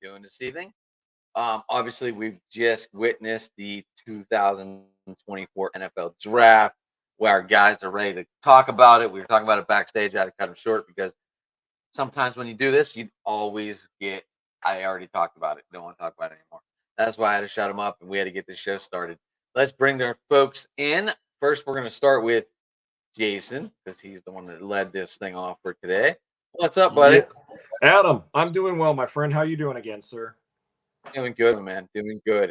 doing this evening. Obviously, we've just witnessed the 2024 NFL Draft, where our guys are ready to talk about it. We were talking about it backstage. I had to cut them short because sometimes when you do this, you always get, I already talked about it. Don't want to talk about it anymore. That's why I had to shut them up and we had to get this show started. Let's bring their folks in. First, we're going to start with Jason because he's the one that led this thing off for today. What's up, buddy? Yeah. Adam, I'm doing well, my friend. How you doing again, sir? Doing good, man. Doing good.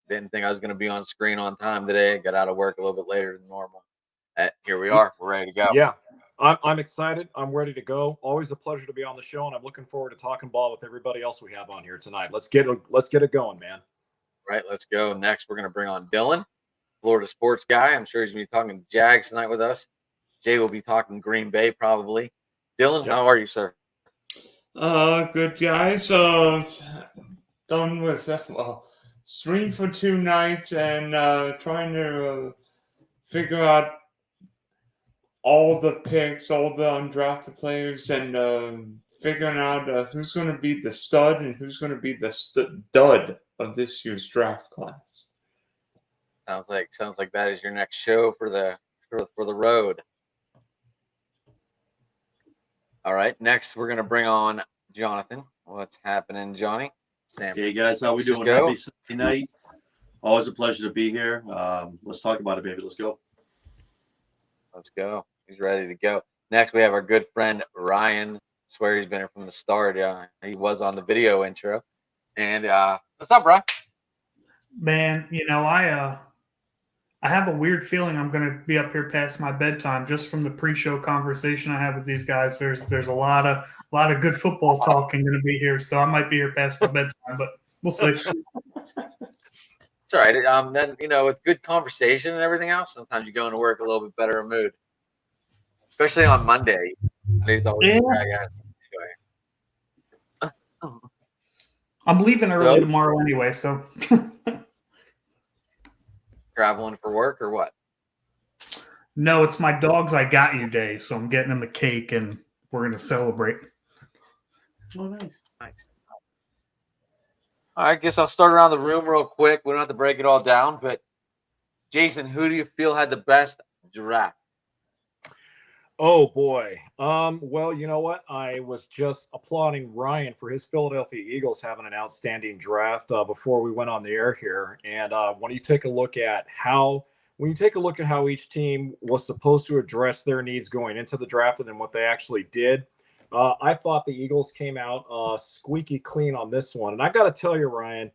Didn't think I was going to be on screen on time today. Got out of work a little bit later than normal. Here we are. We're ready to go. Yeah, I'm excited. I'm ready to go. Always a pleasure to be on the show, and I'm looking forward to talking ball with everybody else we have on here tonight. Let's get it going, man. Right, let's go. Next, we're going to bring on Dylan, Florida sports guy. I'm sure he's going to be talking Jags tonight with us. Jay will be talking Green Bay probably. Dylan, How are you, sir? Good guys. Done with stream for 2 nights and trying to figure out all the picks, all the undrafted players, and figuring out who's going to be the stud and who's going to be the dud of this year's draft class. Sounds like that is your next show for the road. All right, next we're gonna bring on Jonathan. What's happening, Johnny? Hey guys, how we doing? Happy Sunday night. Always a pleasure to be here. Let's talk about it, baby. Let's go. Let's go. He's ready to go. Next, we have our good friend Ryan. I swear he's been here from the start. He was on the video intro. And what's up, Brian? Man, I have a weird feeling I'm going to be up here past my bedtime just from the pre-show conversation I have with these guys. There's a lot of good football talking going to be here, so I might be here past my bedtime, but we'll see. It's all right. Then it's good conversation and everything else. Sometimes you go into work a little bit better in mood, especially on Monday. Monday's always I'm leaving early tomorrow anyway, so. Traveling for work or what? No, it's my Dogs I Got You day, so I'm getting them a cake and we're going to celebrate. Oh, nice. All right, I guess I'll start around the room real quick. We don't have to break it all down, but Jason, who do you feel had the best draft? Oh boy. Well, you know what? I was just applauding Ryan for his Philadelphia Eagles having an outstanding draft before we went on the air here. And when you take a look at how each team was supposed to address their needs going into the draft and then what they actually did, I thought the Eagles came out squeaky clean on this one. And I got to tell you, Ryan,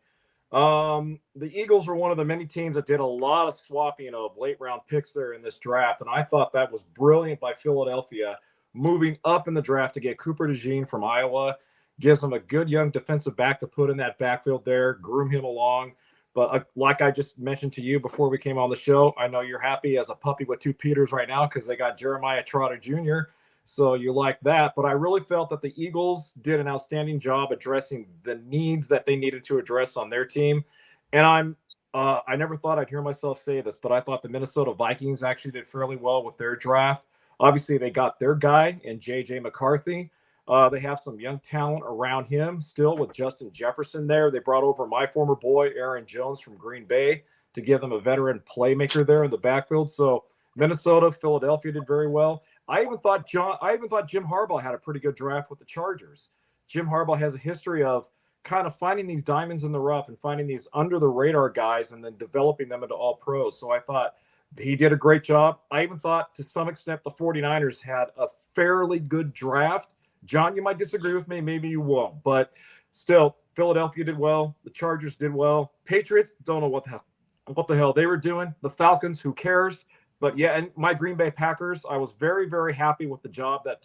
the Eagles were one of the many teams that did a lot of swapping of late round picks there in this draft. And I thought that was brilliant by Philadelphia, moving up in the draft to get Cooper DeJean from Iowa, gives them a good young defensive back to put in that backfield there, groom him along. But like I just mentioned to you before we came on the show, I know you're happy as a puppy with two Peters right now because they got Jeremiah Trotter Jr., so you like that. But I really felt that the Eagles did an outstanding job addressing the needs that they needed to address on their team. And I never thought I'd hear myself say this, but I thought the Minnesota Vikings actually did fairly well with their draft. Obviously, they got their guy in J.J. McCarthy. They have some young talent around him still with Justin Jefferson there. They brought over my former boy, Aaron Jones from Green Bay, to give them a veteran playmaker there in the backfield. So Minnesota, Philadelphia did very well. I even thought Jim Harbaugh had a pretty good draft with the Chargers. Jim Harbaugh has a history of kind of finding these diamonds in the rough and finding these under the radar guys and then developing them into all pros. So I thought he did a great job. I even thought to some extent the 49ers had a fairly good draft. John, you might disagree with me. Maybe you won't. But still, Philadelphia did well. The Chargers did well. Patriots, don't know what the hell they were doing. The Falcons, who cares? But yeah, and my Green Bay Packers, I was very, very happy with the job that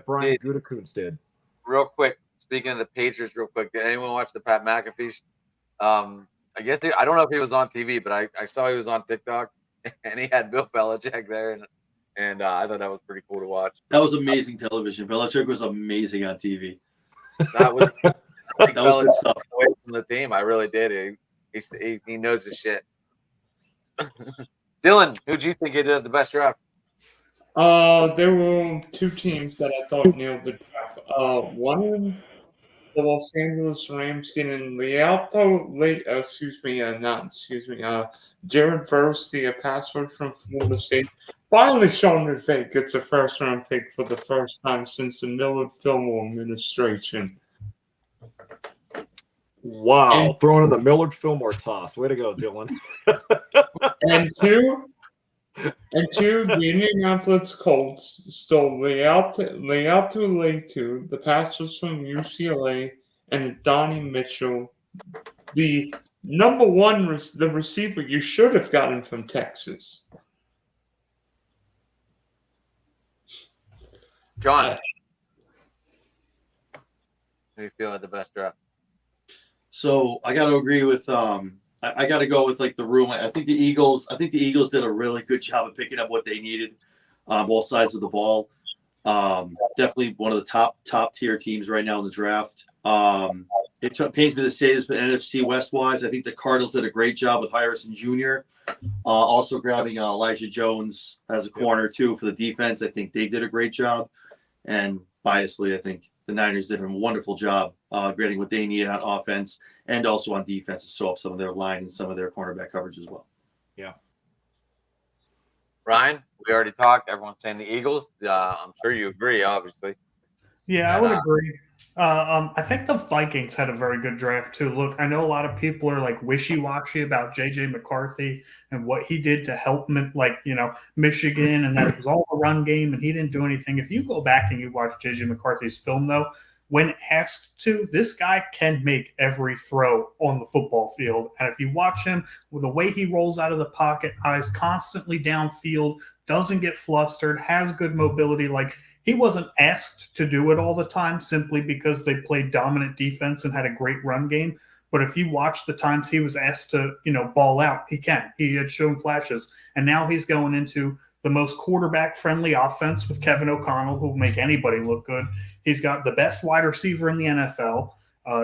Brian Gutekunst did. Real quick, speaking of the Patriots, real quick, did anyone watch the Pat McAfee? I guess I don't know if he was on TV, but I saw he was on TikTok, and he had Bill Belichick there, and I thought that was pretty cool to watch. That was amazing television. Belichick was amazing on TV. That was that was good stuff. Away from the team, I really did. He knows his shit. Dylan, who do you think did the best draft? There were two teams that I thought nailed the draft. One of them the Los Angeles Rams getting Jared Verse, the pass rush from Florida State. Finally, Sean McVay gets a first-round pick for the first time since the Millard Fillmore administration. Wow, throwing in the Millard Fillmore toss. Way to go, Dylan. And two, the Indianapolis Colts stole Lealtu Leitu, the passers from UCLA, and Donnie Mitchell, the number one, the receiver you should have gotten from Texas. John, how do you feel at the best draft? So I got to agree with I got to go with like the room. I think the Eagles did a really good job of picking up what they needed on both sides of the ball. Definitely one of the top tier teams right now in the draft. It pains me to say this, but NFC West wise, I think the Cardinals did a great job with Harrison Jr. Also grabbing Elijah Jones as a corner too for the defense. I think they did a great job. And biasly, I think the Niners did a wonderful job getting what they needed on offense and also on defense to sew up some of their line and some of their cornerback coverage as well. Yeah. Ryan, we already talked. Everyone's saying the Eagles. I'm sure you agree, obviously. Yeah, I would agree. I think the Vikings had a very good draft too. Look, I know a lot of people are like wishy-washy about JJ McCarthy and what he did to help Michigan, and that it was all a run game and he didn't do anything. If you go back and you watch JJ McCarthy's film though, when asked to, this guy can make every throw on the football field. And if you watch him with the way he rolls out of the pocket, eyes constantly downfield, doesn't get flustered, has good mobility, like he wasn't asked to do it all the time simply because they played dominant defense and had a great run game. But if you watch the times he was asked to, ball out, he can. He had shown flashes. And now he's going into the most quarterback-friendly offense with Kevin O'Connell, who will make anybody look good. He's got the best wide receiver in the NFL.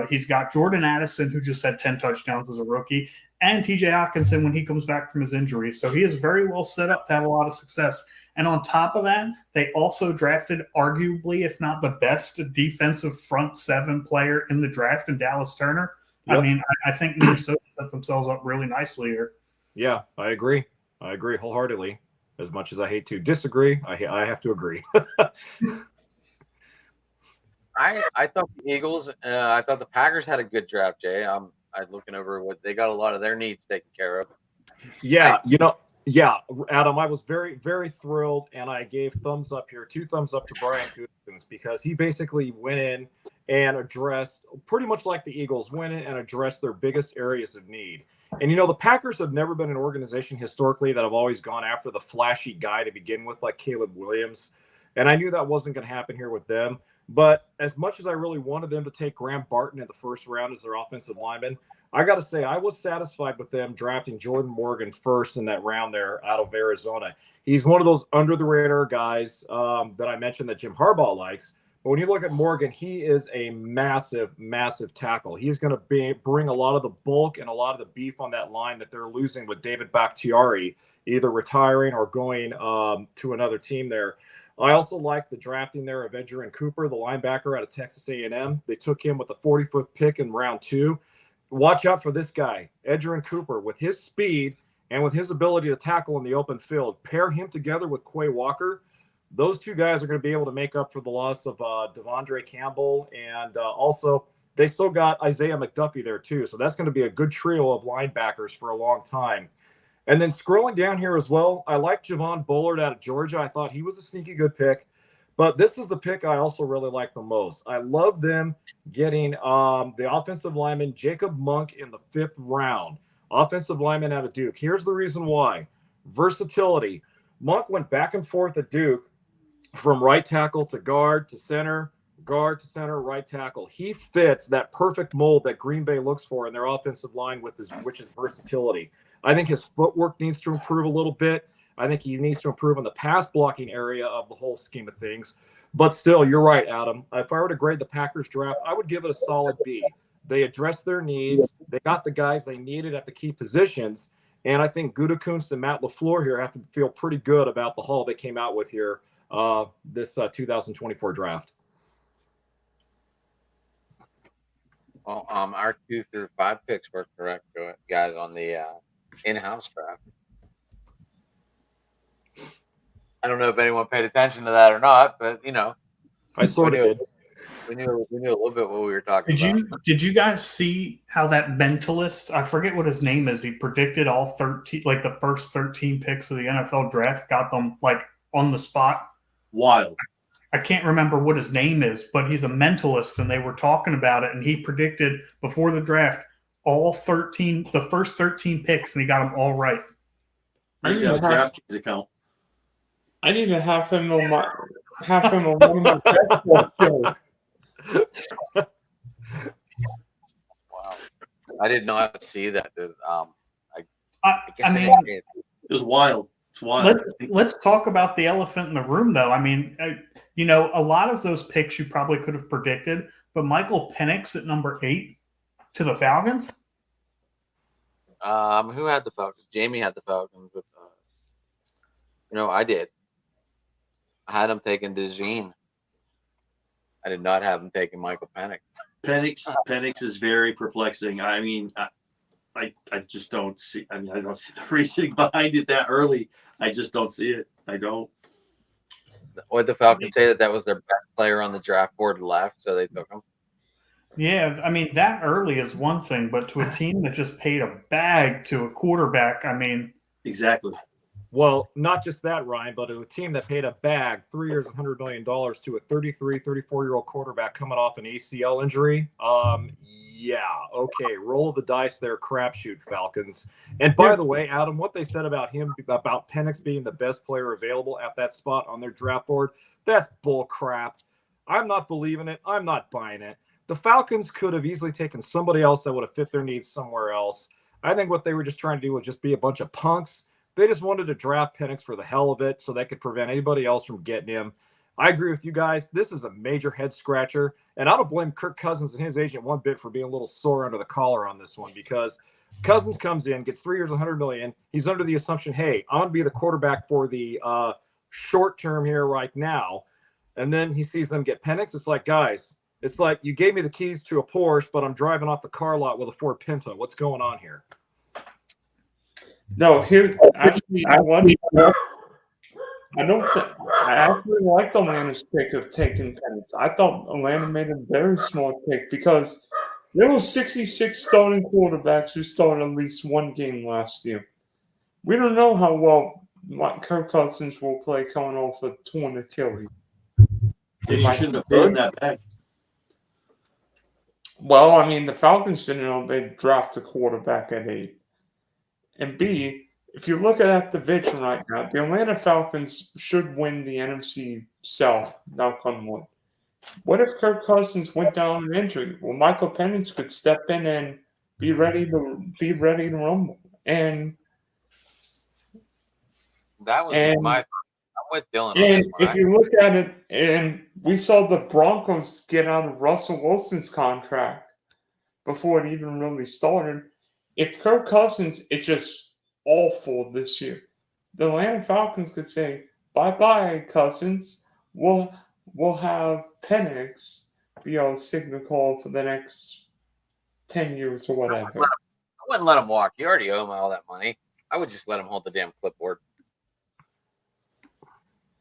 He's got Jordan Addison, who just had 10 touchdowns as a rookie, and TJ Hawkinson when he comes back from his injury. So he is very well set up to have a lot of success. And on top of that, they also drafted arguably, if not the best defensive front seven player in the draft in Dallas Turner. Yep. I mean, I think Minnesota set themselves up really nicely here. Yeah, I agree. I agree wholeheartedly. As much as I hate to disagree, I have to agree. I thought the Eagles, I thought the Packers had a good draft, Jay. I'm looking over what they got, a lot of their needs taken care of. Yeah, Adam, I was very, very thrilled, and I gave thumbs up here, 2 thumbs up to Brian Gutekunst, because he basically went in and addressed, pretty much like the Eagles, went in and addressed their biggest areas of need. And, the Packers have never been an organization historically that have always gone after the flashy guy to begin with, like Caleb Williams. And I knew that wasn't going to happen here with them. But as much as I really wanted them to take Graham Barton in the first round as their offensive lineman, I got to say I was satisfied with them drafting Jordan Morgan first in that round there out of Arizona. He's one of those under-the-radar guys that I mentioned that Jim Harbaugh likes. But when you look at Morgan, he is a massive, massive tackle. He's going to bring a lot of the bulk and a lot of the beef on that line that they're losing with David Bakhtiari, either retiring or going to another team there. I also like the drafting there of Edgerrin Cooper, the linebacker out of Texas A&M. They took him with the 45th pick in round 2. Watch out for this guy, Edgerrin Cooper, with his speed and with his ability to tackle in the open field. Pair him together with Quay Walker. Those 2 guys are going to be able to make up for the loss of Devondre Campbell. And also, they still got Isaiah McDuffie there, too. So that's going to be a good trio of linebackers for a long time. And then scrolling down here as well, I like Javon Bullard out of Georgia. I thought he was a sneaky good pick. But this is the pick I also really like the most. I love them getting the offensive lineman Jacob Monk in the 5th round. Offensive lineman out of Duke. Here's the reason why. Versatility. Monk went back and forth at Duke from right tackle to guard to center, right tackle. He fits that perfect mold that Green Bay looks for in their offensive line which is versatility. I think his footwork needs to improve a little bit. I think he needs to improve in the pass blocking area of the whole scheme of things. But still, you're right, Adam. If I were to grade the Packers draft, I would give it a solid B. They addressed their needs. They got the guys they needed at the key positions. And I think Gutekunst and Matt LaFleur here have to feel pretty good about the haul they came out with here this 2024 draft. Well, our 2 through 5 picks were correct, guys, on the in-house draft. I don't know if anyone paid attention to that or not, but I sort of did. we knew a little bit what we were talking about. Did you guys see how that mentalist, I forget what his name is, he predicted all 13, like the first 13 picks of the NFL draft, got them like on the spot? Wild. I can't remember what his name is, but he's a mentalist, and they were talking about it, and he predicted before the draft the first 13 picks, and he got them all right. I used to have a DraftKings account. I need to have him on one of my basketball shows. Wow, I did not see that. Dude. I mean, did. It was wild. It's wild. let's talk about the elephant in the room, though. I mean, a lot of those picks you probably could have predicted, but Michael Penix at number 8 to the Falcons. Who had the Falcons? Jamie had the Falcons with. I did. I had him taking DeJean. I did not have him taking Michael Penix. Penix is very perplexing. I mean, I just don't see. I mean, I don't see the reasoning behind it that early. I just don't see it. I don't. Or the Falcons say that was their best player on the draft board left, so they took him. Yeah, I mean, that early is one thing, but to a team that just paid a bag to a quarterback, I mean. Exactly. Well, not just that, Ryan, but a team that paid a bag, 3 years, $100 million to a 33, 34-year-old quarterback coming off an ACL injury. Yeah, okay, roll the dice there, crapshoot, Falcons. And by the way, Adam, what they said about Penix being the best player available at that spot on their draft board, that's bull crap. I'm not believing it. I'm not buying it. The Falcons could have easily taken somebody else that would have fit their needs somewhere else. I think what they were just trying to do was just be a bunch of punks. They just wanted to draft Penix for the hell of it so they could prevent anybody else from getting him. I agree with you guys. This is a major head scratcher, and I don't blame Kirk Cousins and his agent one bit for being a little sore under the collar on this one, because Cousins comes in, gets 3 years, $100 million. He's under the assumption, hey, I'm going to be the quarterback for the short term here right now. And then he sees them get Penix. It's like, guys, it's like you gave me the keys to a Porsche, but I'm driving off the car lot with a Ford Pinto. What's going on here? No, actually, I actually like Atlanta's pick of taking Penix. I thought Atlanta made a very smart pick because there were 66 starting quarterbacks who started at least one game last year. We don't know how well Kirk Cousins will play coming off a torn Achilles. And you shouldn't have paid him that bag. Well, I mean, the Falcons didn't know they'd draft a quarterback at 8. And B, if you look at the division right now, the Atlanta Falcons should win the NFC South, knock on wood. What if Kirk Cousins went down an injury? Well, Michael Penix could step in and be ready to rumble. And That was I'm with Dylan. And if you look at it, and we saw the Broncos get out of Russell Wilson's contract before it even really started. If Kirk Cousins is just awful this year, the Atlanta Falcons could say, bye-bye, Cousins. We'll have Penix be our signal call for the next 10 years or whatever. I wouldn't let him walk. You already owe him all that money. I would just let him hold the damn clipboard.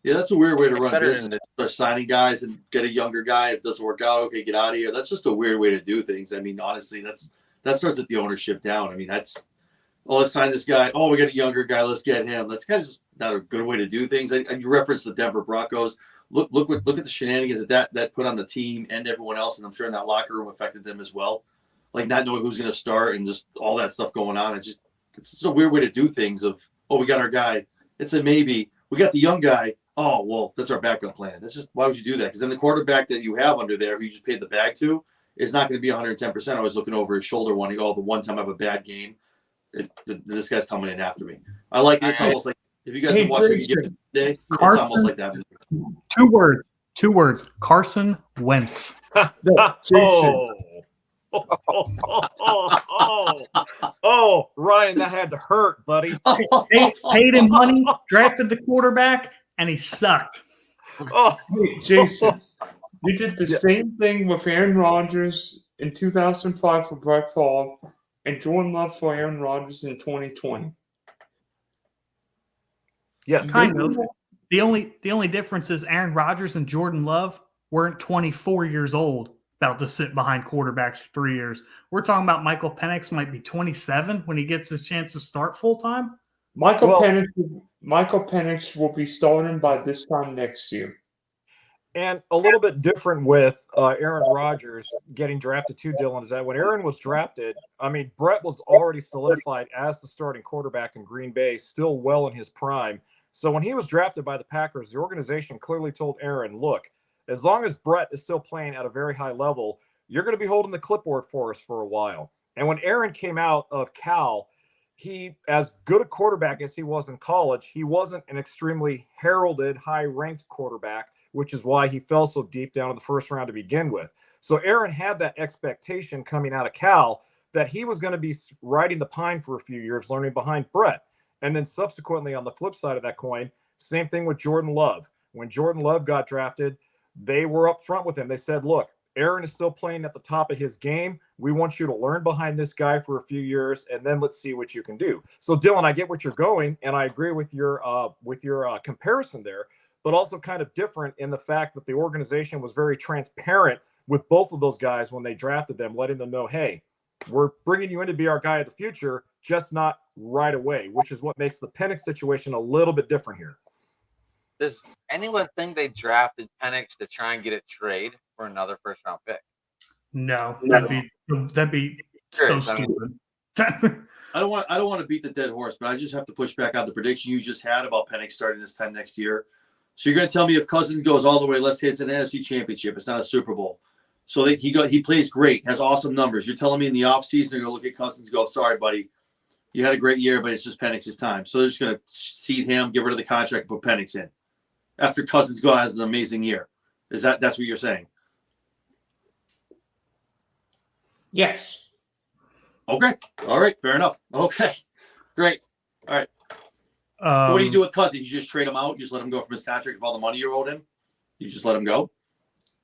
Yeah, that's a weird way to run better business. Start signing guys and get a younger guy. If it doesn't work out, okay, get out of here. That's just a weird way to do things. I mean, honestly, that starts at the ownership down. I mean, let's sign this guy. Oh, we got a younger guy. Let's get him. That's kind of just not a good way to do things. And you referenced the Denver Broncos. Look at the shenanigans that put on the team and everyone else, and I'm sure in that locker room affected them as well. Like not knowing who's going to start and just all that stuff going on. It's just a weird way to do things. Of we got our guy. It's a maybe. We got the young guy. Oh, well, that's our backup plan. That's just, why would you do that? Because then the quarterback that you have under there, who you just paid the bag to, is not going to be 110%. I was looking over his shoulder wanting, the one time I have a bad game, this guy's coming in after me. I like it. It's almost like, if you guys have watched it today, it's almost like that. 2 words. Carson Wentz. Ryan, that had to hurt, buddy. Paid him money, drafted the quarterback, and he sucked. Hey, Jason, we did the same thing with Aaron Rodgers in 2005 for Brett Favre and Jordan Love for Aaron Rodgers in 2020. Yes. Kind of. The only difference is Aaron Rodgers and Jordan Love weren't 24 years old, about to sit behind quarterbacks for 3 years. We're talking about Michael Penix might be 27 when he gets his chance to start full time. Michael Well- Penix will be starting by this time next year. And a little bit different with Aaron Rodgers getting drafted too, Dylan, is that when Aaron was drafted, I mean, Brett was already solidified as the starting quarterback in Green Bay, still well in his prime. So when he was drafted by the Packers, the organization clearly told Aaron, look, as long as Brett is still playing at a very high level, you're going to be holding the clipboard for us for a while. And when Aaron came out of Cal, he, as good a quarterback as he was in college, he wasn't an extremely heralded, high-ranked quarterback, which is why he fell so deep down in the first round to begin with. So Aaron had that expectation coming out of Cal that he was going to be riding the pine for a few years, learning behind Brett. And then subsequently on the flip side of that coin, same thing with Jordan Love. When Jordan Love got drafted, they were up front with him. They said, look, Aaron is still playing at the top of his game. We want you to learn behind this guy for a few years, and then let's see what you can do. So, Dylan, I get what you're going, and I agree with your comparison there, but also kind of different in the fact that the organization was very transparent with both of those guys when they drafted them, letting them know, hey, we're bringing you in to be our guy of the future, just not right away, which is what makes the Penix situation a little bit different here. Does anyone think they drafted Penix to try and get a trade for another first-round pick? No, that'd be so Curious, I mean- stupid. I don't want to beat the dead horse, but I just have to push back on the prediction you just had about Penix starting this time next year. So you're going to tell me if Cousins goes all the way, let's say it's an NFC Championship, it's not a Super Bowl. So he plays great, has awesome numbers. You're telling me in the offseason they're going to look at Cousins and go, sorry, buddy, you had a great year, but it's just Penix's time. So they're just going to seed him, get rid of the contract, and put Penix in. After Cousins has an amazing year. That's what you're saying? Yes. Okay. All right. Fair enough. Okay. Great. All right. What do you do with Cousins? You just trade him out? You just let him go from his contract of all the money you owed him? You just let him go?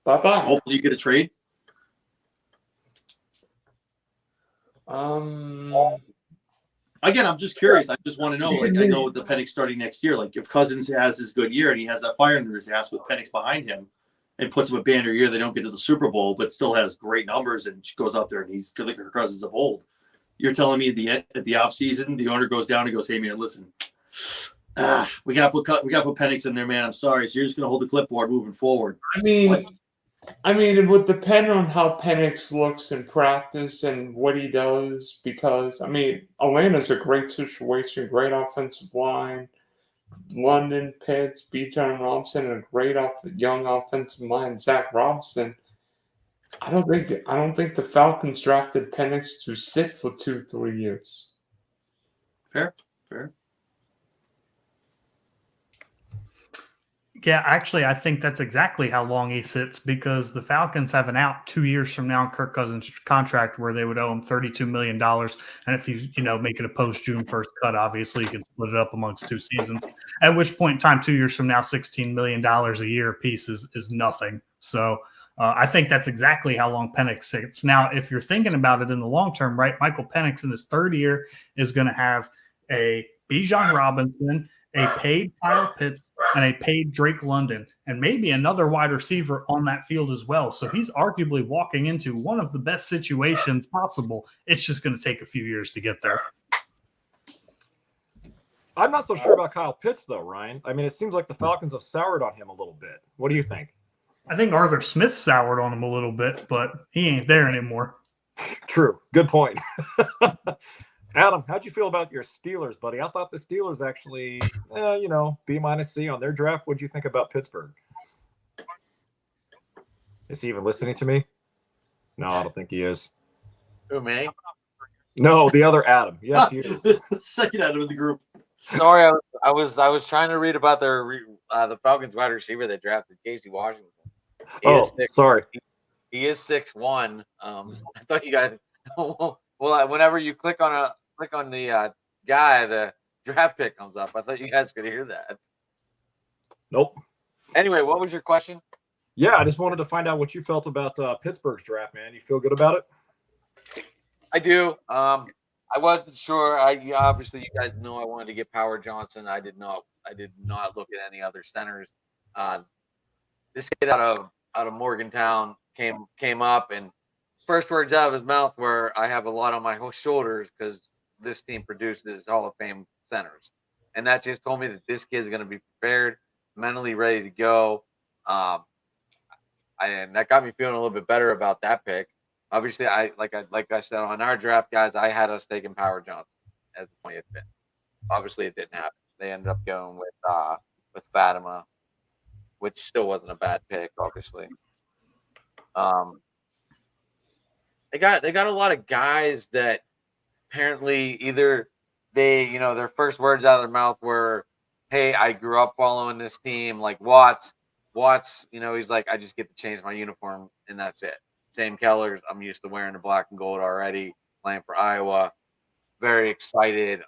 Bye-bye. Hopefully you get a trade. Again, I'm just curious. I just want to know. Like, I know with the Penix starting next year, like if Cousins has his good year and he has that fire under his ass with Penix behind him and puts him a banner year, they don't get to the Super Bowl, but still has great numbers and goes out there and he's good like Kirk Cousins of old. You're telling me at the offseason, the owner goes down and goes, "Hey man, listen, we gotta put Penix in there, man. I'm sorry. So you're just gonna hold the clipboard moving forward." I mean, it would depend on how Penix looks in practice and what he does because, Atlanta's a great situation, great offensive line. London, Pitts, Bijan Robinson, and a great young offensive mind, Zach Robinson. I don't think the Falcons drafted Penix to sit for 2-3 years. Fair. Yeah, actually, I think that's exactly how long he sits because the Falcons have an out 2 years from now in Kirk Cousins' contract where they would owe him $32 million. And if you make it a post-June 1st cut, obviously you can split it up amongst 2 seasons. At which point in time, 2 years from now, $16 million a year piece is nothing. So I think that's exactly how long Penix sits. Now, if you're thinking about it in the long term, right, Michael Penix in his third year is going to have a Bijan Robinson, a paid Kyle Pitts, and a paid Drake London, and maybe another wide receiver on that field as well. So he's arguably walking into one of the best situations possible. It's just going to take a few years to get there. I'm not so sure about Kyle Pitts, though, Ryan. I mean, it seems like the Falcons have soured on him a little bit. What do you think? I think Arthur Smith soured on him a little bit, but he ain't there anymore. True. Good point. Adam, how'd you feel about your Steelers, buddy? I thought the Steelers actually, B-C on their draft. What'd you think about Pittsburgh? Is he even listening to me? No, I don't think he is. Who, me? No, the other Adam. Yes, you. The second Adam of the group. Sorry, I was trying to read about the Falcons wide receiver they drafted, Casey Washington. Sorry. He is 6'1". I thought you guys. Well, whenever you click on the guy, the draft pick comes up. I thought you guys could hear that. Nope. Anyway, what was your question? Yeah, I just wanted to find out what you felt about Pittsburgh's draft, man. You feel good about it? I do. I wasn't sure. Obviously, you guys know I wanted to get Power Johnson. I did not. I did not look at any other centers. This kid out of Morgantown came up, and first words out of his mouth were, "I have a lot on my shoulders because this team produces Hall of Fame centers," and that just told me that this kid's going to be prepared, mentally ready to go. And that got me feeling a little bit better about that pick. Obviously, like I said on our draft, guys, I had us taking Power Johnson as the 20th pick. Obviously, it didn't happen. They ended up going with Fatima, which still wasn't a bad pick, obviously. They got a lot of guys that apparently either their first words out of their mouth were, "Hey, I grew up following this team," like Watts, he's like, "I just get to change my uniform and that's it." Sam Keller's, "I'm used to wearing the black and gold already, playing for Iowa. Very excited."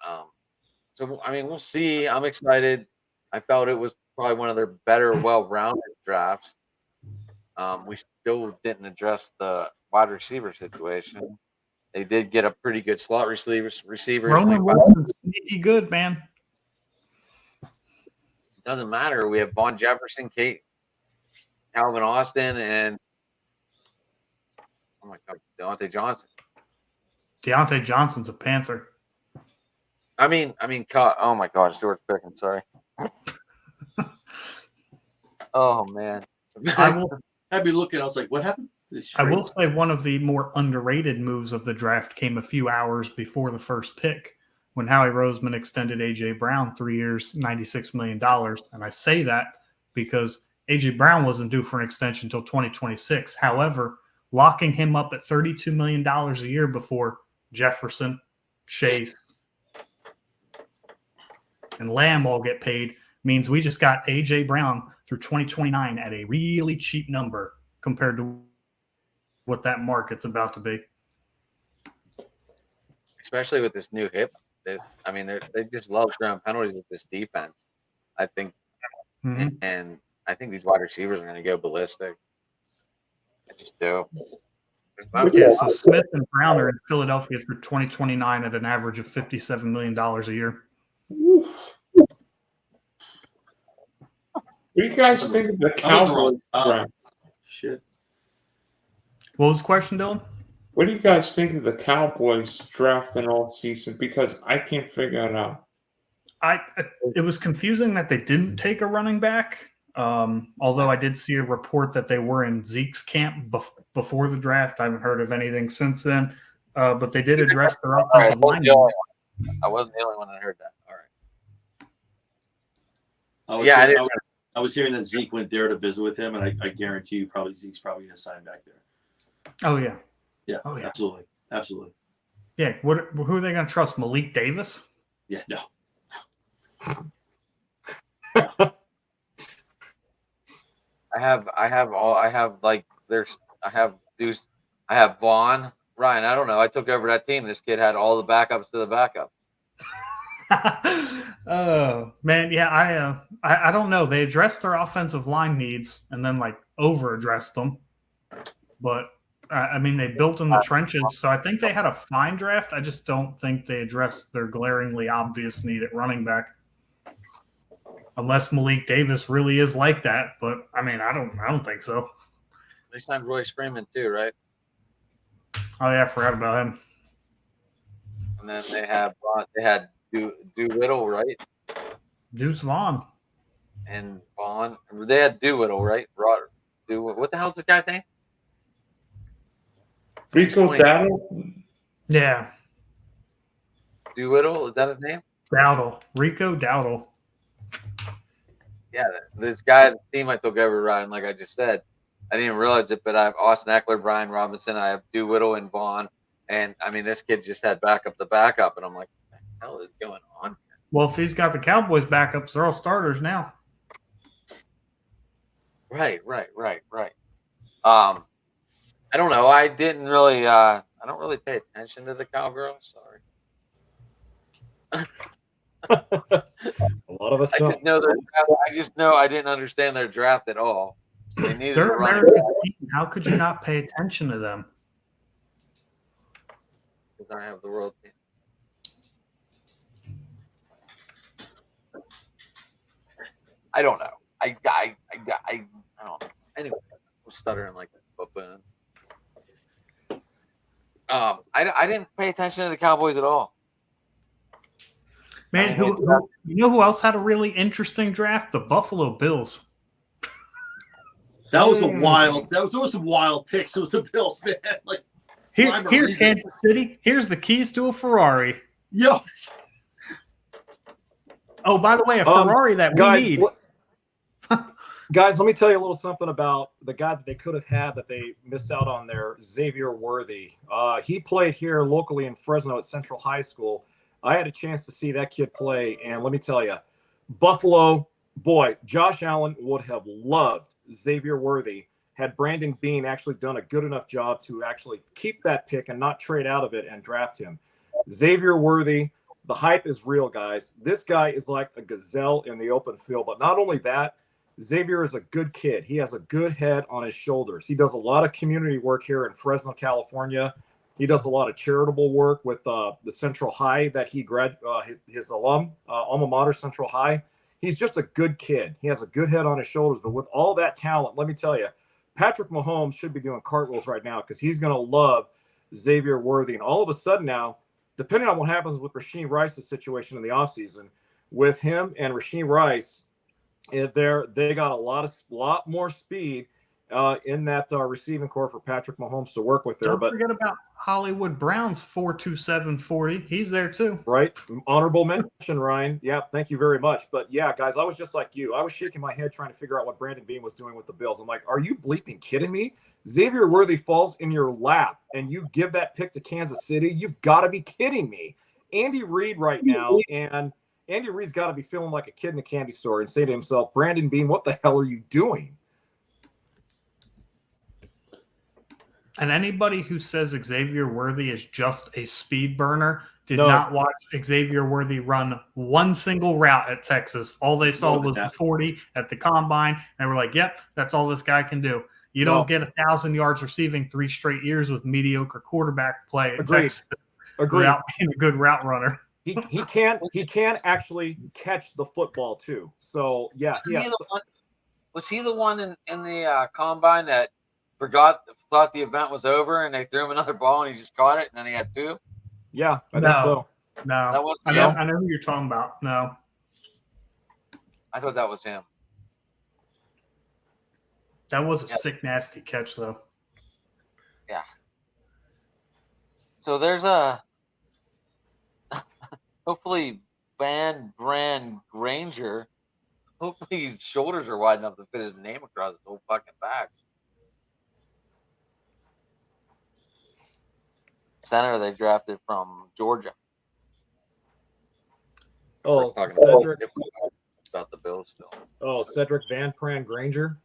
So I mean, we'll see. I'm excited. I felt it was probably one of their better, well-rounded drafts. We still didn't address the wide receiver situation. They did get a pretty good slot receivers. Roman Wilson's sneaky good, man. Doesn't matter. We have Von Jefferson, Calvin Austin, and oh my God, Deontay Johnson. Deontay Johnson's a Panther. I mean, oh my gosh, George Pickens. Sorry. Oh man. I'd be looking. I was like, "What happened?" I will say one of the more underrated moves of the draft came a few hours before the first pick when Howie Roseman extended A.J. Brown 3 years, $96 million. And I say that because A.J. Brown wasn't due for an extension until 2026. However, locking him up at $32 million a year before Jefferson, Chase, and Lamb all get paid means we just got A.J. Brown through 2029 at a really cheap number compared to what that market's about to be. Especially with this new hip. They just love throwing penalties with this defense. I think, and I think these wide receivers are going to go ballistic. I just do. Yeah, so Smith and Brown are in Philadelphia through 2029 at an average of $57 million a year. What do you guys think of the Cowboys draft? Shit. What was the question, Dylan? What do you guys think of the Cowboys draft in all season? Because I can't figure it out. It was confusing that they didn't take a running back. Although I did see a report that they were in Zeke's camp before the draft. I haven't heard of anything since then. But they did address their offensive line. I wasn't the only one that heard that. All right. I was hearing that Zeke went there to visit with him, and I guarantee you, Zeke's probably going to sign back there. Oh yeah. Yeah. Oh yeah. Absolutely. Yeah. Who are they going to trust? Malik Davis? Yeah. No. I have Vaughn. Ryan, I don't know. I took over that team. This kid had all the backups to the backup. Oh man, yeah. I don't know. They addressed their offensive line needs and then over addressed them, but they built in the trenches. So I think they had a fine draft. I just don't think they addressed their glaringly obvious need at running back, unless Malik Davis really is like that. But I don't think so. They signed Royce Freeman too, right? Oh yeah, I forgot about him. And then they had Doolittle, right? Deuce Vaughn. And Vaughn. They had Doolittle, right? What the hell's the guy's name? Rico Dowdle? Yeah. Doolittle, is that his name? Dowdle. Rico Dowdle. Yeah, this guy, the team I took over, Ryan, like I just said. I didn't realize it, but I have Austin Eckler, Brian Robinson, I have Doolittle and Vaughn. And this kid just had backup to backup, and I'm like, what the hell is going on here? Well, if he's got the Cowboys backups, they're all starters now. Right. I don't know. I didn't really. I don't really pay attention to the Cowgirls. Sorry. A lot of us don't. I just know I didn't understand their draft at all. They needed They're to run it America's team. How could you not pay attention to them? because I have the world team. I don't know. I don't know. Anyway, I'm stuttering like a buffoon. I didn't pay attention to the Cowboys at all. Man, I mean, you know who else had a really interesting draft? The Buffalo Bills. That was a wild. Those were some wild picks with the Bills, man. Like, Rhyme or Here's reason. Kansas City. Here's the keys to a Ferrari. yo, Oh, by the way, a Ferrari that we Guys, need. guys, let me tell you a little something about the guy that they could have had that they missed out on there, Xavier Worthy. He played here locally in Fresno at Central High School. I had a chance to see that kid play, and let me tell you, Buffalo, boy, Josh Allen would have loved Xavier Worthy had Brandon Beane actually done a good enough job to actually keep that pick and not trade out of it and draft him. Xavier Worthy, the hype is real, guys. This guy is like a gazelle in the open field, but not only that, Xavier is a good kid. He has a good head on his shoulders. He does a lot of community work here in Fresno, California. He does a lot of charitable work with the Central High that he his alma mater, Central High. He's just a good kid. He has a good head on his shoulders. But with all that talent, let me tell you, Patrick Mahomes should be doing cartwheels right now because he's going to love Xavier Worthy. And all of a sudden now, depending on what happens with Rasheen Rice's situation in the offseason, with him and Rasheen Rice, they got a lot more speed in that receiving core for Patrick Mahomes to work with there. Don't forget about Hollywood Brown's 4.2740. He's there too. Right. Honorable mention, Ryan. Yeah, thank you very much. But yeah, guys, I was just like you. I was shaking my head trying to figure out what Brandon Beane was doing with the Bills. I'm like, are you bleeping kidding me? Xavier Worthy falls in your lap and you give that pick to Kansas City? You've got to be kidding me. Andy Reid right now, and Andy Reid's got to be feeling like a kid in a candy store and say to himself, Brandon Beane, what the hell are you doing? And anybody who says Xavier Worthy is just a speed burner did No. not watch Xavier Worthy run one single route at Texas. All they saw was the 40 at the combine. And they were like, yep, that's all this guy can do. You don't get 1,000 yards receiving 3 straight years with mediocre quarterback play at Texas without being a good route runner. He can actually catch the football too. So yeah, Was he the one in the combine that thought the event was over and they threw him another ball and he just caught it and then he had 2? Yeah, I think so. No, That wasn't I him? know who you're talking about. No, I thought that was him. that was a sick, nasty catch though. Yeah. So there's a hopefully Van Brand Granger. Hopefully his shoulders are wide enough to fit his name across his whole fucking back. Center they drafted from Georgia. Oh, We're talking about the Bills still. Oh, Cedric Van Pran Granger.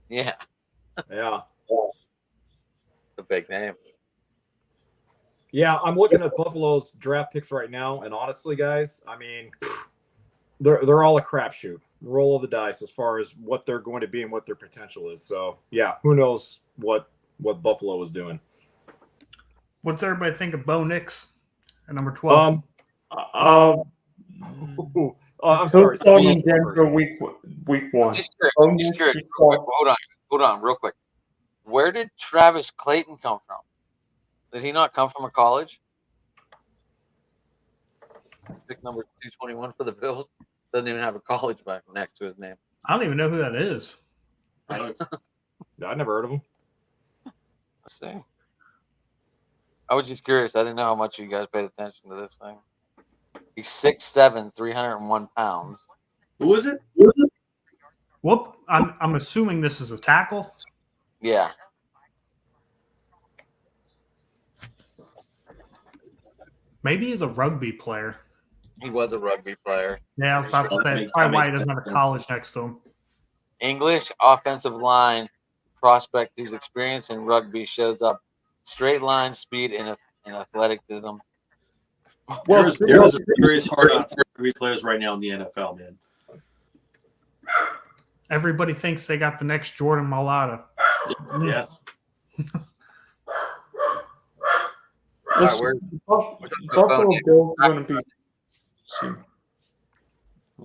Yeah, Yeah. the big name. Yeah, I'm looking at Buffalo's draft picks right now, and honestly, guys, I mean, they're all a crapshoot. Roll of the dice as far as what they're going to be and what their potential is. So yeah, who knows what Buffalo is doing. What's everybody think of Bo Nix at number 12? I'm sorry. Starting Denver week 1. Just curious. Real quick. Hold on, real quick. Where did Travis Clayton come from? Did he not come from a college? Pick number 221 for the Bills. Doesn't even have a college back next to his name. I don't even know who that is. I never heard of him. Let's see. I was just curious. I didn't know how much you guys paid attention to this thing. He's 6'7", 301 pounds. who is it? Whoop! I'm assuming this is a tackle. Yeah. Maybe he's a rugby player. He was a rugby player. Yeah, I was about to say probably why he doesn't have a college next to him. English offensive line prospect whose experience in rugby shows up straight line speed and athleticism. There's a serious hard on for rugby players right now in the NFL, man. Everybody thinks they got the next Jordan Mailata. Yeah. All right, Listen, we're Buffalo talking Bills are about going to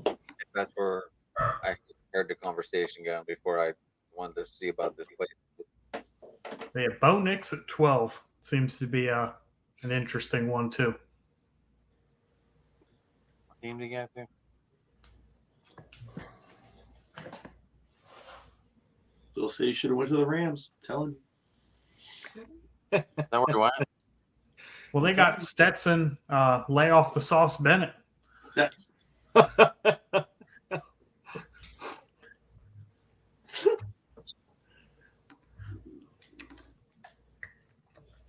be. that's where I heard the conversation going before I wanted to see about this place. They have Bo Nix at 12. Seems to be an interesting one, too. Team to get to. They'll say you should have went to the Rams. Telling you. Is that where you went? Well, they got Stetson, lay off the Sauce Bennett. That,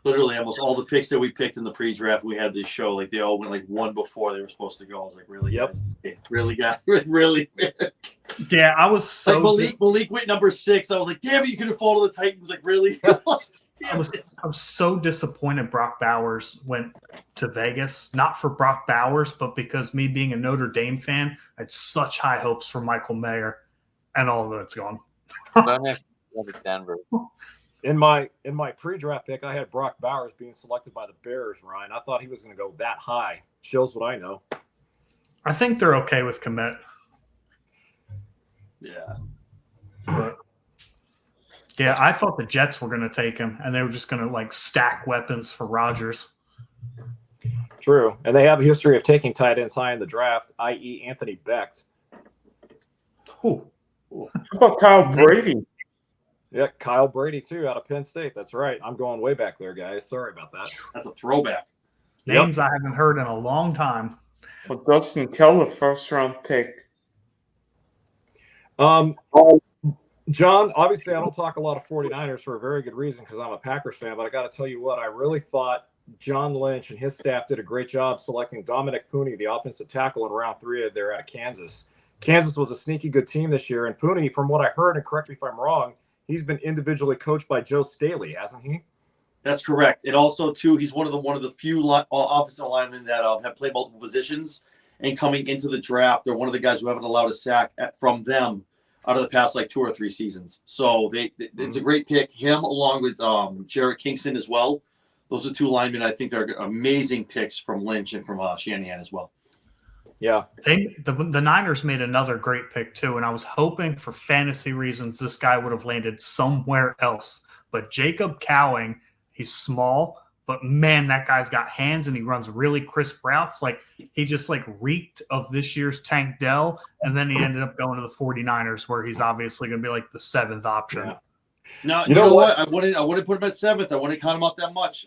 literally, almost all the picks that we picked in the pre-draft, we had this show. Like they all went like one before they were supposed to go. I was like, really, Yep. guys? Really, guys? Really? Yeah, I was so Malik went number 6. I was like, damn it, you could have followed the Titans. Like, really? I was so disappointed Brock Bowers went to Vegas. Not for Brock Bowers, but because me being a Notre Dame fan, I had such high hopes for Michael Mayer, and all of it's gone. Denver. In my pre-draft pick, I had Brock Bowers being selected by the Bears, Ryan. I thought he was going to go that high. Shows what I know. I think they're okay with Komet. Yeah. But yeah, I thought the Jets were going to take him, and they were just going to like stack weapons for Rodgers. True. And they have a history of taking tight ends high in the draft, i.e. Anthony Becht. Ooh. How about Kyle Brady? Yeah, Kyle Brady, too, out of Penn State. That's right. I'm going way back there, guys. Sorry about that. That's a throwback. Names I haven't heard in a long time. Well, Dustin Keller, first round pick. John, obviously I don't talk a lot of 49ers for a very good reason because I'm a Packers fan, but I got to tell you what, I really thought John Lynch and his staff did a great job selecting Dominic Pooney, the offensive tackle, in round 3 there out of Kansas. Kansas was a sneaky good team this year, and Pooney, from what I heard, and correct me if I'm wrong, he's been individually coached by Joe Staley, hasn't he? That's correct. And also, too, he's one of the few offensive linemen that have played multiple positions. And coming into the draft, they're one of the guys who haven't allowed a sack from them out of the past like 2 or 3 seasons. So it's a great pick. Him along with Jarrett Kingston as well. Those are 2 linemen I think are amazing picks from Lynch and from Shanahan as well. Yeah. The Niners made another great pick too, and I was hoping for fantasy reasons this guy would have landed somewhere else. But Jacob Cowing, he's small, but man, that guy's got hands and he runs really crisp routes. Like he just like reeked of this year's Tank Dell, and then he ended up going to the 49ers where he's obviously going to be like the 7th option. Yeah. Now, you know what? I wouldn't put him at 7th. I wouldn't count him out that much.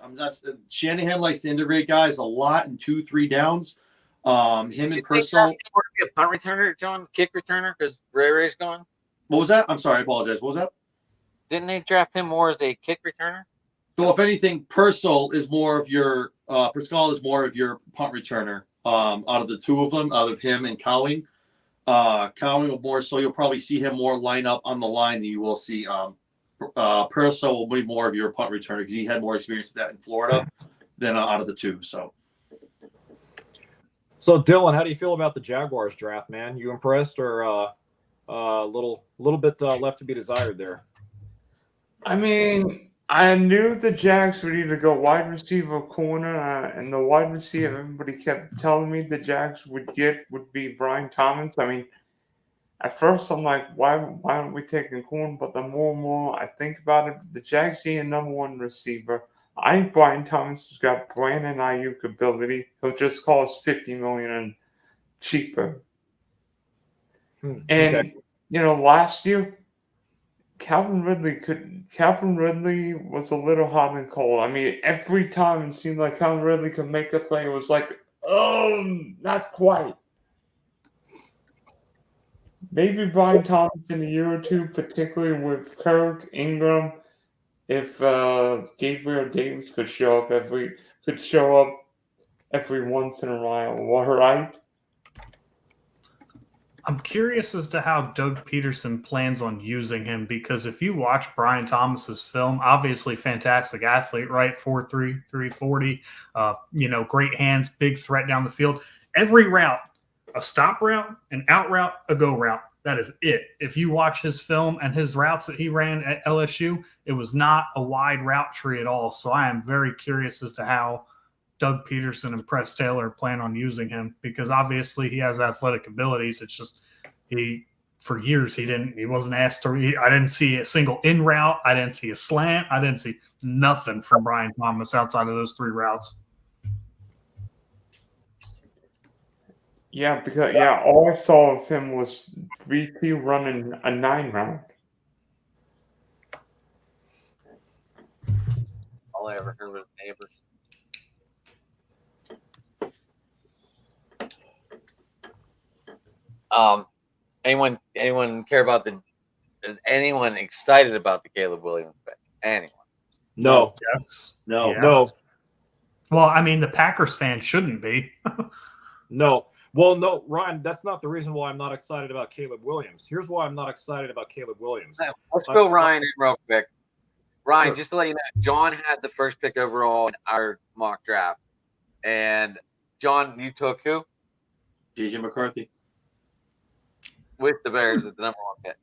Shanahan likes to integrate guys a lot in 2-3 downs. Him and Purcell. A punt returner, John, kick returner, because Ray's gone. What was that? I'm sorry, I apologize. What was that? Didn't they draft him more as a kick returner? So if anything, Purcell is more of your Pascal is more of your punt returner. Out of the 2 of them, out of him and Cowing. Cowing will more so you'll probably see him more line up on the line than you will see Purcell will be more of your punt returner because he had more experience with that in Florida than out of the 2. So Dylan, how do you feel about the Jaguars draft, man? You impressed or a little bit left to be desired there? I mean, I knew the Jags would either go wide receiver or corner, and the wide receiver everybody kept telling me the Jags would get would be Brian Thomas. I mean, at first I'm like, why aren't we taking corner? But the more and more I think about it, the Jags need a number 1 receiver. I think Brian Thomas has got Brandon Ayuk ability. He'll just cost $50 million and cheaper. And last year, Calvin Ridley was a little hot and cold. I mean, every time it seemed like Calvin Ridley could make a play, it was like, oh, not quite. Maybe Brian Thomas in a year or 2, particularly with Kirk, Ingram. If Gabriel Davis could show up every once in a while, right? I'm curious as to how Doug Peterson plans on using him because if you watch Brian Thomas's film, obviously fantastic athlete, right? 4'3", 340, great hands, big threat down the field. Every route, a stop route, an out route, a go route. That is it. If you watch his film and his routes that he ran at LSU, it was not a wide route tree at all. So I am very curious as to how Doug Peterson and Press Taylor plan on using him, because obviously he has athletic abilities. It's just for years he wasn't asked to. I didn't see a single in route. I didn't see a slant. I didn't see nothing from Brian Thomas outside of those 3 routes. Yeah, because all I saw of him was 3-2 running a 9 round. All I ever heard was neighbors. Anyone care about is anyone excited about the Caleb Williams pick? Anyone? No, Yes. No. Yeah. no, Well, I mean, the Packers fans shouldn't be. no. Well, no, Ryan, that's not the reason why I'm not excited about Caleb Williams. Here's why I'm not excited about Caleb Williams. Let's go Ryan in real quick. Ryan, Sure. just to let you know, John had the first pick overall in our mock draft. And John, you took who? JJ McCarthy. With the Bears at the number 1 pick.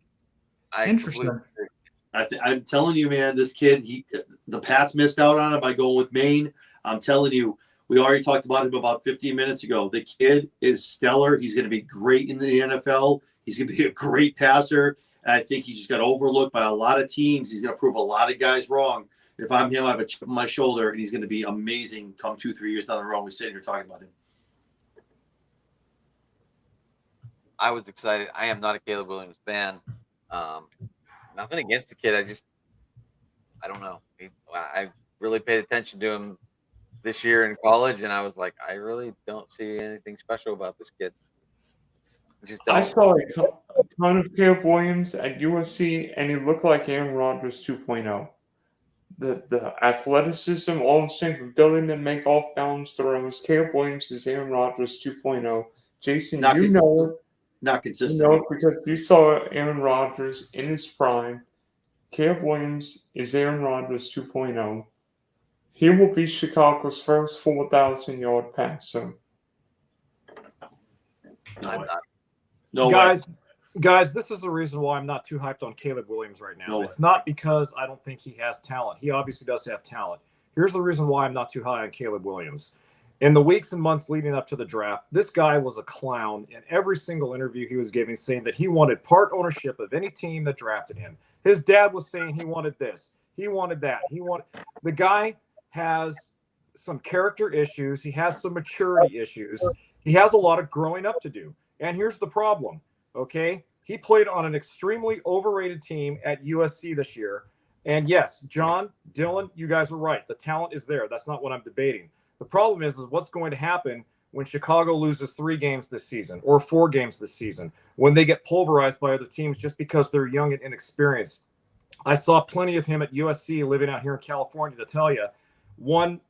I Interesting. completely agree. I'm telling you, man, this kid, the Pats missed out on him by going with Maine. I'm telling you, we already talked about him about 15 minutes ago. The kid is stellar. He's going to be great in the NFL. He's going to be a great passer. And I think he just got overlooked by a lot of teams. He's going to prove a lot of guys wrong. If I'm him, I have a chip on my shoulder, and he's going to be amazing come 2-3 years down the road. We're sitting here talking about him. I was excited. I am not a Caleb Williams fan. Nothing against the kid. I don't know. I really paid attention to him this year in college, and I was like, I really don't see anything special about this kid. I saw a ton of Caleb Williams at USC, and he looked like Aaron Rodgers 2.0. The athleticism, all the same ability to make off-balance throws. Caleb Williams is Aaron Rodgers 2.0. Jason, Not you consistent. know it. Not You consistent. know it because you saw Aaron Rodgers in his prime. Caleb Williams is Aaron Rodgers 2.0. He will be Chicago's first 4,000-yard passer. I'm not. No way. Guys, this is the reason why I'm not too hyped on Caleb Williams right now. No way. It's not because I don't think he has talent. He obviously does have talent. Here's the reason why I'm not too high on Caleb Williams. In the weeks and months leading up to the draft, this guy was a clown in every single interview he was giving, saying that he wanted part ownership of any team that drafted him. His dad was saying he wanted this, he wanted that. The guy has some character issues. He has some maturity issues. He has a lot of growing up to do. And here's the problem, okay? He played on an extremely overrated team at USC this year. And yes, John, Dylan, you guys are right. The talent is there. That's not what I'm debating. The problem is what's going to happen when Chicago loses 3 games this season or 4 games this season, when they get pulverized by other teams just because they're young and inexperienced. I saw plenty of him at USC living out here in California to tell you. One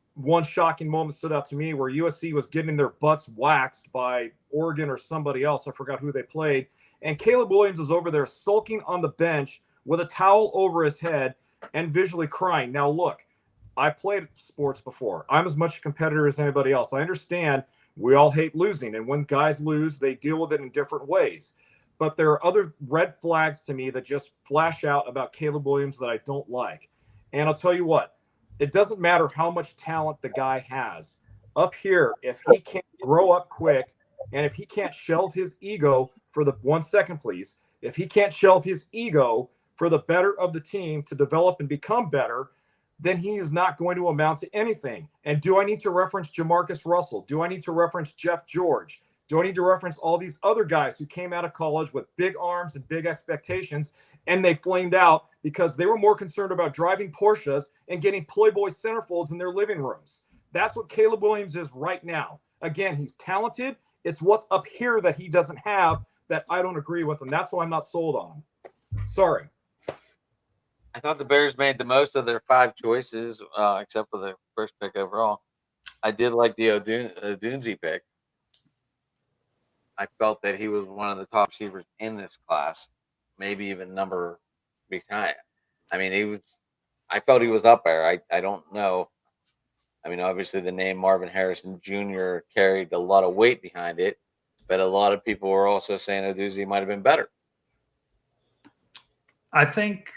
shocking moment stood out to me where USC was getting their butts waxed by Oregon or somebody else. I forgot who they played. And Caleb Williams is over there sulking on the bench with a towel over his head and visually crying. Now, look, I played sports before. I'm as much a competitor as anybody else. I understand we all hate losing. And when guys lose, they deal with it in different ways. But there are other red flags to me that just flash out about Caleb Williams that I don't like. And I'll tell you what, it doesn't matter how much talent the guy has. Up here, if he can't grow up quick and if he can't shelve his ego for the 1 second, please, if he can't shelve his ego for the better of the team to develop and become better, then he is not going to amount to anything. And do I need to reference Jamarcus Russell? Do I need to reference Jeff George? Do I need to reference all these other guys who came out of college with big arms and big expectations, and they flamed out because they were more concerned about driving Porsches and getting Playboy centerfolds in their living rooms? That's what Caleb Williams is right now. Again, he's talented. It's what's up here that he doesn't have that I don't agree with, and that's why I'm not sold on him. Sorry. I thought the Bears made the most of their 5 choices, except for the first pick overall. I did like the Odunze pick. I felt that he was one of the top receivers in this class, maybe even number behind. I mean, I felt he was up there. I don't know. I mean, obviously the name Marvin Harrison Jr. carried a lot of weight behind it, but a lot of people were also saying Odunze might have been better. I think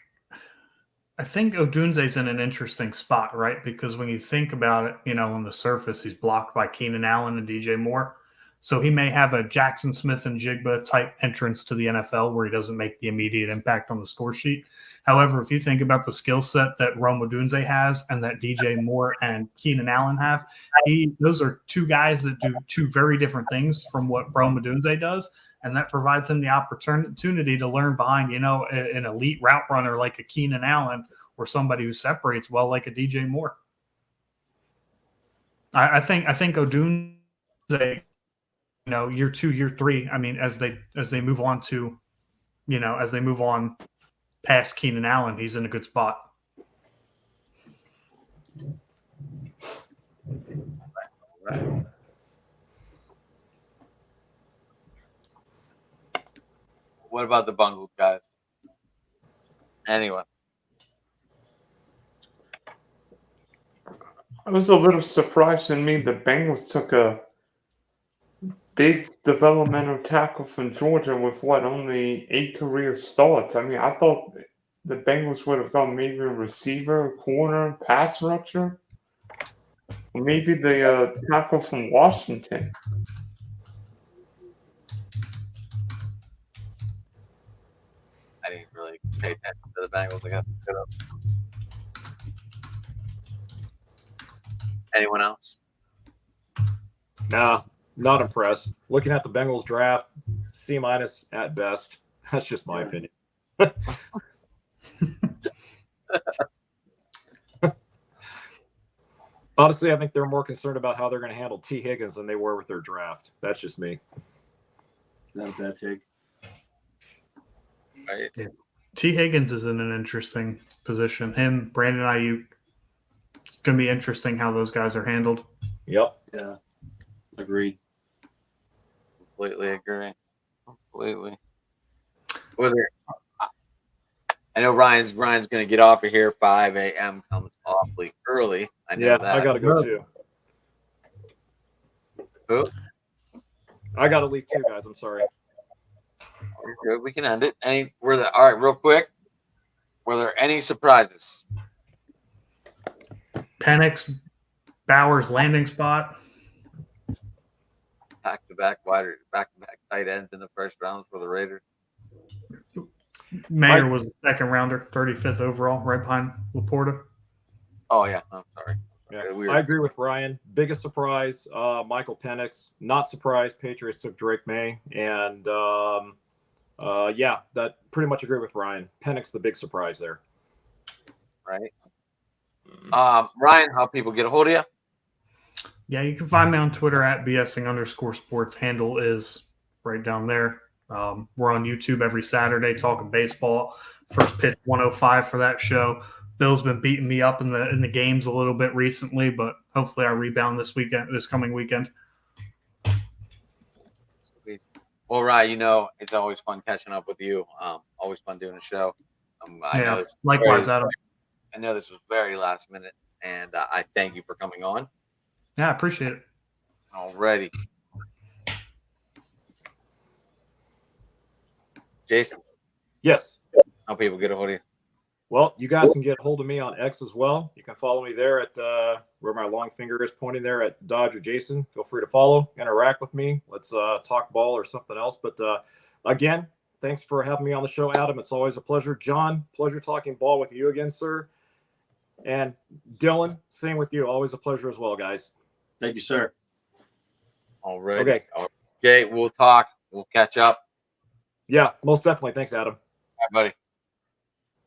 Odunze's in an interesting spot, right? Because when you think about it, on the surface, he's blocked by Keenan Allen and DJ Moore. So he may have a Jackson Smith and Jigba type entrance to the NFL where he doesn't make the immediate impact on the score sheet. However, if you think about the skill set that Rome Odunze has and that DJ Moore and Keenan Allen have, those are two guys that do two very different things from what Rome Odunze does. And that provides him the opportunity to learn behind, an elite route runner like a Keenan Allen or somebody who separates well like a DJ Moore. I think Odunze, year 2, year 3. I mean, as they move on to, as they move on past Keenan Allen, he's in a good spot. Right. What about the Bengals, guys? Anyone? I was a little surprised in me the Bengals took a big developmental tackle from Georgia with only 8 career starts. I mean, I thought the Bengals would have gone maybe a receiver, corner, pass rusher, or maybe the tackle from Washington. I didn't really pay attention to the Bengals. I guess. Anyone else? Nah, not impressed. Looking at the Bengals draft, C- at best. That's just my opinion. Honestly, I think they're more concerned about how they're going to handle T. Higgins than they were with their draft. That's just me. Not a bad take. Right. T. Higgins is in an interesting position. Him, Brandon Ayuk. It's going to be interesting how those guys are handled. Yep. Yeah. Agreed. Completely agree. Completely. I know Ryan's going to get off of here. 5 a.m. comes awfully early. I know that. I got to go too. Who? I got to leave too, guys. I'm sorry. You're good. We can end it. All right, real quick. Were there any surprises? Penix, Bowers landing spot. Back-to-back tight ends in the first round for the Raiders. Mayer was a second rounder, 35th overall, right behind Laporta. Oh yeah, I'm sorry. Yeah, Weird. I agree with Ryan. Biggest surprise, Michael Penix. Not surprised, Patriots took Drake May, and that pretty much agree with Ryan. Penix, the big surprise there. Right. Ryan, how people get a hold of you? Yeah, you can find me on Twitter at BSing_sports. Handle is right down there. We're on YouTube every Saturday talking baseball. First pitch 105 for that show. Bill's been beating me up in the games a little bit recently, but hopefully I rebound this coming weekend. Well, Ryan, it's always fun catching up with you. Always fun doing a show. Likewise, Adam. I know this was very last minute, and I thank you for coming on. Yeah, I appreciate it. Alrighty. Jason, Yes. how people get a hold of you? Well, you guys can get hold of me on X as well. You can follow me there at where my long finger is pointing there at Dodger Jason. Feel free to follow, interact with me. Let's talk ball or something else. But again, thanks for having me on the show, Adam. It's always a pleasure. John, pleasure talking ball with you again, sir. And Dylan, same with you. Always a pleasure as well, guys. Thank you, sir. All right. Okay. Okay, we'll talk. We'll catch up. Yeah, most definitely. Thanks, Adam. All right, buddy.